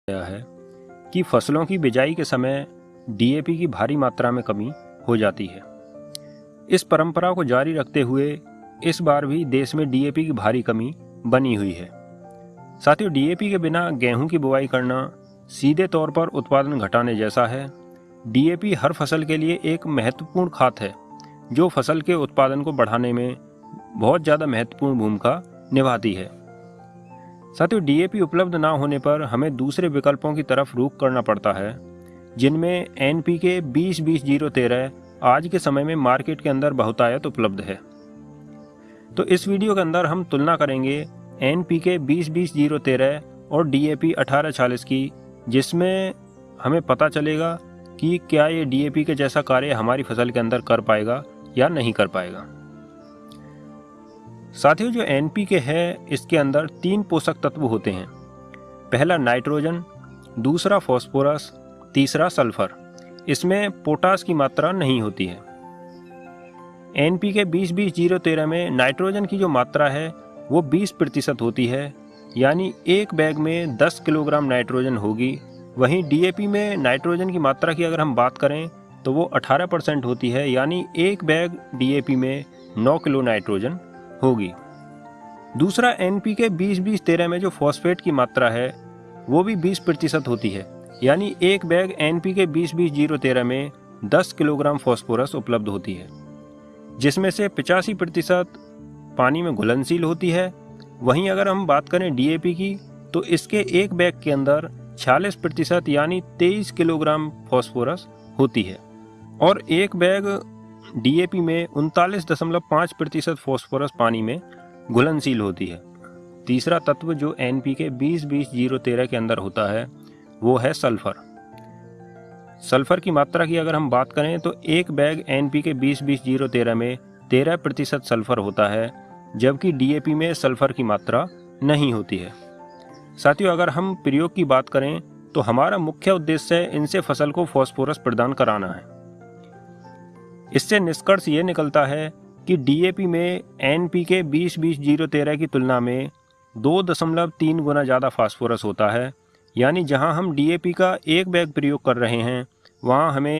गया है कि फसलों की बिजाई के समय डीएपी की भारी मात्रा में कमी हो जाती है। इस परंपरा को जारी रखते हुए इस बार भी देश में डीएपी की भारी कमी बनी हुई है। साथियों, डीएपी के बिना गेहूं की बुआई करना सीधे तौर पर उत्पादन घटाने जैसा है। डीएपी हर फसल के लिए एक महत्वपूर्ण खाद है जो फसल के उत्पादन को बढ़ाने में बहुत ज़्यादा महत्वपूर्ण भूमिका निभाती है। साथियों, डीएपी उपलब्ध ना होने पर हमें दूसरे विकल्पों की तरफ रुख करना पड़ता है, जिनमें एनपीके 20-20-0-13 आज के समय में मार्केट के अंदर बहुतायत उपलब्ध है। तो इस वीडियो के अंदर हम तुलना करेंगे एनपीके 20-20-0-13 और डीएपी 18-40 की, जिसमें हमें पता चलेगा कि क्या ये डीएपी के जैसा कार्य हमारी फसल के अंदर कर पाएगा या नहीं कर पाएगा। साथियों, जो एनपीके है इसके अंदर 3 पोषक तत्व होते हैं। पहला नाइट्रोजन, दूसरा फास्फोरस, तीसरा सल्फर। इसमें पोटास की मात्रा नहीं होती है। एनपीके 20-20-0-13 में नाइट्रोजन की जो मात्रा है वो 20% होती है, यानी एक बैग में 10 किलोग्राम नाइट्रोजन होगी। वहीं डीएपी में नाइट्रोजन की मात्रा की अगर हम बात करें तो वो 18% होती है, यानी एक बैग डीएपी में 9 किलो नाइट्रोजन होगी। दूसरा एनपीके 20-20-13 में जो फॉस्फेट की मात्रा है वो भी 20% होती है, यानी एक बैग एनपीके 20-20-0-13 में 10 किलोग्राम फॉस्फोरस उपलब्ध होती है, जिसमें से 85% पानी में घुलनशील होती है। वहीं अगर हम बात करें डीएपी की तो इसके एक बैग के अंदर 46% यानी 23 किलोग्राम फॉस्फोरस होती है और एक बैग डीएपी में 39.5% फॉस्फोरस पानी में घुलनशील होती है। तीसरा तत्व जो एनपीके 20-20-0-13 के अंदर होता है वो है सल्फर। सल्फर की मात्रा की अगर हम बात करें तो एक बैग एनपीके 20-20-0-13 में 13% सल्फर होता है, जबकि डीएपी में सल्फर की मात्रा नहीं होती है। साथियों, अगर हम प्रयोग की बात करें तो हमारा मुख्य उद्देश्य इनसे फसल को फास्फोरस प्रदान कराना है। इससे निष्कर्ष ये निकलता है कि डीएपी में एनपीके 20-20-0-13 की तुलना में 2.3 गुना ज़्यादा फास्फोरस होता है, यानी जहां हम डीएपी का एक बैग प्रयोग कर रहे हैं वहां हमें